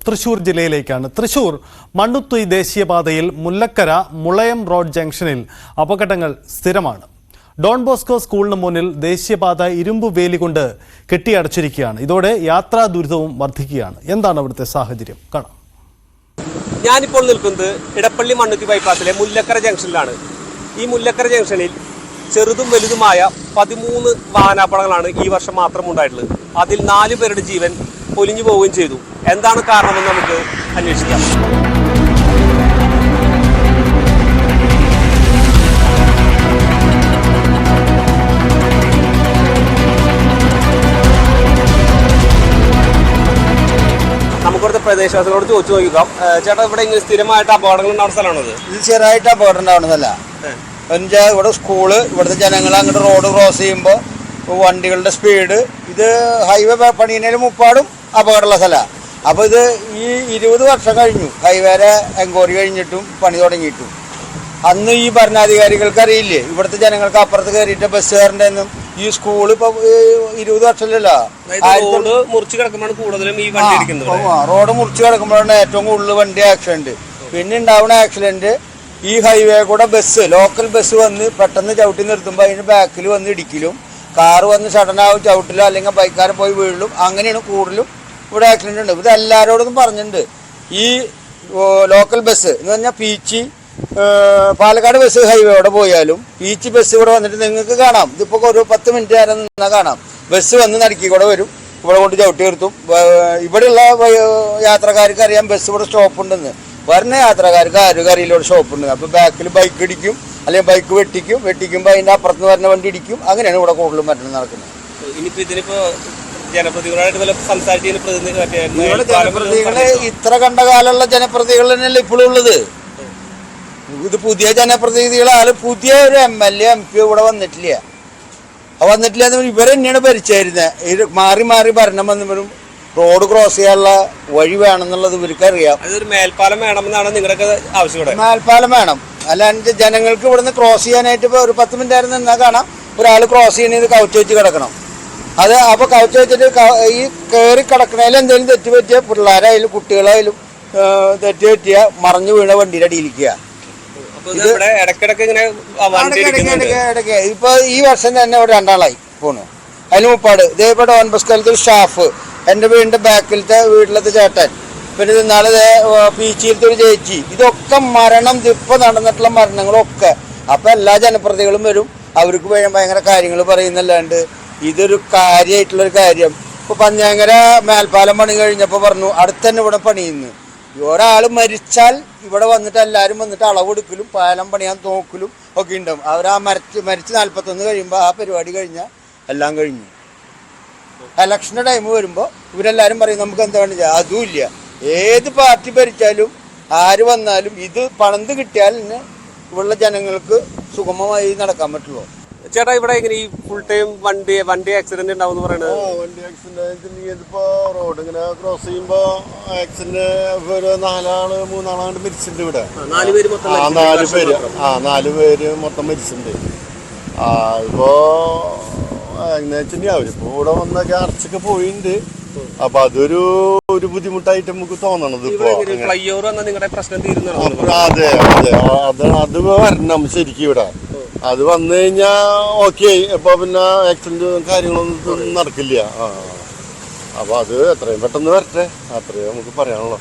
തൃശൂർ ജില്ലയിലേക്കാണ്. തൃശൂർ മണ്ണുത്തുയി ദേശീയപാതയിൽ മുല്ലക്കര മുളയം റോഡ് ജംഗ്ഷനിൽ അപകടങ്ങൾ സ്ഥിരമാണ്. ഡോൺ ബോസ്കോ സ്കൂളിന് മുന്നിൽ ദേശീയപാത ഇരുമ്പ് വേലി കൊണ്ട് കെട്ടിയടച്ചിരിക്കുകയാണ്. ഇതോടെ യാത്രാ ദുരിതവും വർദ്ധിക്കുകയാണ്. എന്താണ് അവിടുത്തെ സാഹചര്യം? കാണാം. ഞാനിപ്പോൾ നിൽക്കുന്നത് ഇടപ്പള്ളി മണ്ണുത്തി ബൈപ്പാസിലെ മുല്ലക്കര ജംഗ്ഷനിലാണ്. ഈ മുല്ലക്കര ജംഗ്ഷനിൽ ചെറുതും വലുതുമായ 13 വാഹനാപകടങ്ങളാണ് ഈ വർഷം മാത്രം ഉണ്ടായിട്ടുള്ളത്. അതിൽ 4 പേരുടെ ജീവൻ പൊലിഞ്ഞു പോവുകയും ചെയ്തു. എന്താണ് കാരണമെന്ന് നമുക്ക് അന്വേഷിക്കാം. നമുക്കിവിടുത്തെ പ്രദേശവാസികളോട് ചോദിച്ചു നോക്കാം. ചേട്ടാ, ഇവിടെ ഇങ്ങനെ സ്ഥിരമായിട്ട് അപകടങ്ങൾ ഉണ്ടാവുന്ന സ്ഥലമാണത്? ഇത് ചെറുതായിട്ട് അപകടം ഉണ്ടാവുന്നതല്ല. ഇവിടെ സ്കൂള്, ഇവിടുത്തെ ജനങ്ങൾ അങ്ങോട്ട് റോഡ് ക്രോസ് ചെയ്യുമ്പോൾ വണ്ടികളുടെ സ്പീഡ്, ഇത് ഹൈവേ പണിയുന്നതിന് മുപ്പാടും അപകടമുള്ള സ്ഥലമാണ്. അപ്പോൾ ഇത് ഈ 20 വർഷം കഴിഞ്ഞു ഹൈവേരെ എൻക്വയറി കഴിഞ്ഞിട്ടും പണി തുടങ്ങിയിട്ടും. അന്ന് ഈ ഭരണാധികാരികൾക്ക് അറിയില്ലേ ഇവിടുത്തെ ജനങ്ങൾക്ക് അപ്പുറത്ത് കയറിയിട്ട് ബസ്സുകാരൻ്റെ ഒന്നും ഈ സ്കൂൾ ഇപ്പോൾ 20 വർഷമല്ലല്ലോ. റോഡ് മുറിച്ച് കിടക്കുമ്പോഴാണ് കൂടുതലും ഈ വണ്ടി ഇടിക്കുന്നത്. റോഡ് മുറിച്ച് കിടക്കുമ്പോഴാണ് ഏറ്റവും കൂടുതൽ വണ്ടി ആക്സിഡന്റ്. പിന്നെ ഉണ്ടാവുന്ന ആക്സിഡന്റ് ഈ ഹൈവേ കൂടെ ബസ്, ലോക്കൽ ബസ് വന്ന് പെട്ടെന്ന് ചവിട്ടി നിർത്തുമ്പോൾ അതിന് ബാക്കിൽ വന്ന് ഇടിക്കലും, കാറ് വന്ന് സഡനാവും ചവിട്ടിലോ അല്ലെങ്കിൽ ബൈക്കാരെ പോയി വീഴലും, അങ്ങനെയാണ് കൂടുതലും ഇവിടെ ആക്സിഡന്റ് ഉണ്ട്. ഇത് എല്ലാവരോടും പറഞ്ഞിട്ടുണ്ട്. ഈ ലോക്കൽ ബസ് എന്ന് പറഞ്ഞാൽ പീച്ചി പാലക്കാട് ബസ് ഹൈവേയോടെ പോയാലും പീച്ചി ബസ് ഇവിടെ വന്നിട്ട് നിങ്ങൾക്ക് കാണാം. ഇതിപ്പോൾ ഒരു 10 മിനിറ്റ് നേരം നിന്നാൽ കാണാം. ബസ് വന്ന് നടുക്കി കൂടെ വരും, ഇവിടെ കൊണ്ട് ചവിട്ടി നിർത്തും. ഇവിടെയുള്ള യാത്രക്കാർക്ക് അറിയാം ബസ് ഇവിടെ സ്റ്റോപ്പ് ഉണ്ടെന്ന്. വരുന്ന യാത്രക്കാർക്ക് ആരും അറിയില്ല സ്റ്റോപ്പുണ്ട്. അപ്പോൾ ബാക്കിൽ ബൈക്ക് ഇടിക്കും, അല്ലെങ്കിൽ ബൈക്ക് വെട്ടിക്കുമ്പോൾ അതിൻ്റെ അപ്പുറത്ത് വരുന്ന വണ്ടി ഇടിക്കും. അങ്ങനെയാണ് ഇവിടെ കൂടുതലും മരണം നടക്കുന്നത്. ജനപ്രതിനിധികളെ ഇത്ര കണ്ട കാലമുള്ള ജനപ്രതിനിധികൾ തന്നെയല്ലേ ഇപ്പോഴും ഉള്ളത്. ഇത് പുതിയ ജനപ്രതിനിധികളാലും പുതിയ ഒരു MLA MP ഇവിടെ വന്നിട്ടില്ല. എന്ന് ഇവർ തന്നെയാണ് ഭരിച്ചായിരുന്നത്. മാറി മാറി ഭരണം വന്നവരും റോഡ് ക്രോസ് ചെയ്യാനുള്ള വഴി വേണമെന്നുള്ളത് ഇവർക്കറിയാം. മേൽപ്പാലം വേണമെന്നാണ് നിങ്ങളുടെ ആവശ്യം. മേൽപ്പാലം വേണം, അല്ലാണ്ട് ജനങ്ങൾക്ക് ഇവിടുന്ന് ക്രോസ് ചെയ്യാനായിട്ട് ഇപ്പോൾ ഒരു 10 മിനിറ്റ് ആയിരുന്നു നിന്നാൽ കാണാം ഒരാൾ ക്രോസ് ചെയ്യണത് കവച്ച് വെച്ച് കിടക്കണം. അത് അപ്പോൾ കവച്ച് വെച്ചിട്ട് ഈ കയറി കിടക്കണതിൽ എന്തെങ്കിലും തെറ്റ് പറ്റിയ പിള്ളേരായാലും കുട്ടികളായാലും തെറ്റ് പറ്റിയ മറിഞ്ഞു വീണ വണ്ടിയുടെ അടിയിലിരിക്കുക. ഇപ്പൊ ഈ വർഷം തന്നെ ഇവിടെ 2 ആളായി പോണു. അതിന് മുപ്പാട് ഇതേപോലെ ഡോൺ ബോസ്കോയിലത്തെ സ്റ്റാഫ്, എൻ്റെ വീടിൻ്റെ ബാക്കിലത്തെ വീട്ടിലത്തെ ചേട്ടൻ, പിന്നെ ഇന്നാളെ പീച്ചിയിലത്തെ ഒരു ചേച്ചി, ഇതൊക്കെ മരണം, ഇപ്പം നടന്നിട്ടുള്ള മരണങ്ങളൊക്കെ. അപ്പം എല്ലാ ജനപ്രതിനിധികളും വരും, അവർക്ക് ഭയങ്കര കാര്യങ്ങൾ പറയുന്നല്ലാണ്ട് ഇതൊരു കാര്യമായിട്ടുള്ളൊരു കാര്യം. ഇപ്പോൾ പഞ്ഞാങ്ങര മേൽപ്പാലം പണി കഴിഞ്ഞപ്പോൾ പറഞ്ഞു അടുത്ത് തന്നെ ഇവിടെ പണിയുന്നു. ഒരാൾ മരിച്ചാൽ ഇവിടെ വന്നിട്ട് എല്ലാവരും വന്നിട്ട് അളവെടുക്കലും പാലം പണിയാൻ നോക്കലും ഒക്കെ ഉണ്ടാവും. അവർ ആ മരിച്ച് 41 കഴിയുമ്പോൾ ആ പരിപാടി കഴിഞ്ഞാൽ എല്ലാം കഴിഞ്ഞു. ഇലക്ഷൻ്റെ ടൈം വരുമ്പോൾ ഇവരെല്ലാവരും പറയും നമുക്ക് എന്താ വേണ്ടി. അതുമില്ല, ഏത് പാർട്ടി ഭരിച്ചാലും ആര് വന്നാലും ഇത് പണന്ത് കിട്ടിയാൽ ഇവിടെയുള്ള ജനങ്ങൾക്ക് സുഗമമായി നടക്കാൻ പറ്റുള്ളൂ. ചേട്ടാ, ഇവിടെ ഇങ്ങനെ ഈ ഫുൾ ടൈം വണ്ടി ആക്സിഡന്റ് ഉണ്ടാവും പറയുന്നത്? വണ്ടി ആക്സിഡന്റ് ഇതിപ്പോ റോഡ് ഇങ്ങനെ ക്രോസ് ചെയ്യുമ്പോ ആക്സിഡന്റ് ഒരു 3 ആളാണ്ട് മരിച്ചിട്ടുണ്ട് ഇവിടെ. 4 പേര് മൊത്തം മരിച്ചിട്ടുണ്ട്. ഇപ്പോ എങ്ങനെ വെച്ചിട്ടുണ്ടെങ്കിൽ അവരിപ്പോ ഇവിടെ വന്നൊക്കെ അറച്ചൊക്കെ പോയിട്ടുണ്ട്. അപ്പൊ അതൊരു ബുദ്ധിമുട്ടായിട്ട് നമുക്ക് തോന്നണത്. ഇപ്പൊ അതെ അത് വരണം ശരിക്കും ഇവിടെ. അത് വന്നു കഴിഞ്ഞാ ഓക്കെ. ഇപ്പൊ പിന്നെ ആക്സിഡന്റ് കാര്യങ്ങളൊന്നും നടക്കില്ല. അപ്പൊ അത് എത്രയും പെട്ടെന്ന് വരട്ടെ, അത്രയും നമുക്ക് പറയാനുള്ളൂ.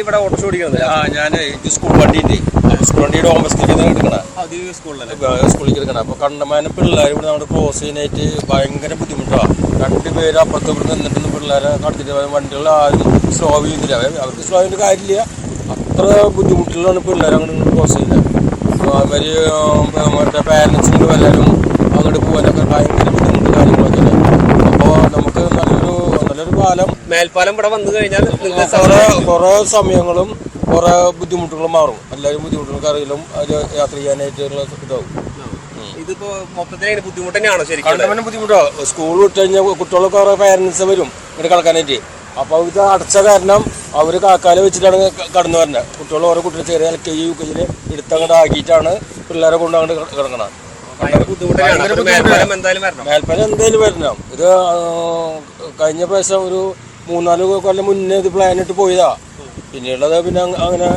ഇവിടെ ഓട്ടോ ഓടിക്കുന്നത് ഞാൻ സ്കൂൾ വണ്ടിന്റെ ഡോൺ ബോസ്കോയിൽ സ്കൂളിലേക്ക് എടുക്കണം. അപ്പൊ കണ്ടമാനം പിള്ളേർ ഇവിടെ നമ്മുടെ ക്രോസ് ചെയ്യാനായിട്ട് ഭയങ്കര ബുദ്ധിമുട്ടാണ്. 2 പേര് അപ്പുറത്ത് ഇവിടെ നിന്നിട്ടൊന്നും പിള്ളേരെ കടത്തിട്ട് വണ്ടികൾ ആരും സ്ലോ ചെയ്യുന്നില്ല. അവർക്ക് സ്ലോ ചെയ്യേണ്ട കാര്യമില്ല. അത്ര ബുദ്ധിമുട്ടുകളാണ് പിള്ളേർ അങ്ങോട്ട് ക്രോസ് ചെയ്യുന്നത്. അവര് മറ്റേ പാരൻസിനോട് എല്ലാവരും അങ്ങോട്ട് പോകാനൊക്കെ ഭയങ്കര ബുദ്ധിമുട്ട് കാര്യങ്ങളൊക്കെ. അപ്പോൾ നമുക്ക് നല്ലൊരു പാലം, മേൽപ്പാലം ഇവിടെ വന്നു കഴിഞ്ഞാൽ കുറെ സമയങ്ങളും കുറെ ബുദ്ധിമുട്ടുകളും മാറും. എല്ലാവരും ബുദ്ധിമുട്ടുകൾക്ക് അറിയിലും അത് യാത്ര ചെയ്യാനായിട്ടുള്ള ഇതാവും. ഇതിപ്പോ മൊത്തത്തിൽ ബുദ്ധിമുട്ട് തന്നെയാണോ? ശരിക്കും ബുദ്ധിമുട്ടാണ്. സ്കൂൾ വിട്ട് കഴിഞ്ഞാൽ കുട്ടികളൊക്കെ കുറെ പാരൻസ് വരും ഇവിടെ കിടക്കാനായിട്ട്. അപ്പോൾ ഇത് അടച്ച കാരണം അവർ കാക്കാല വെച്ചിട്ടാണ് കടന്നു വരുന്നത്. കുട്ടികൾ ഓരോ കുട്ടികൾ ചെറിയ LKG UKG എടുത്തങ്ങോട്ട് ആക്കിയിട്ടാണ് പിള്ളേരെ കൊണ്ട് അങ്ങോട്ട് കിടക്കണം. മേൽപ്പാലം എന്തായാലും വരണം. ഇത് കഴിഞ്ഞ പ്രാവശ്യം ഒരു 3-4 കൊല്ലം മുന്നേ ഇത് പ്ലാൻ ഇട്ട് പോയതാ. പിന്നീടുള്ളത് പിന്നെ അങ്ങനെ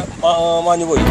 മാഞ്ഞു പോയി.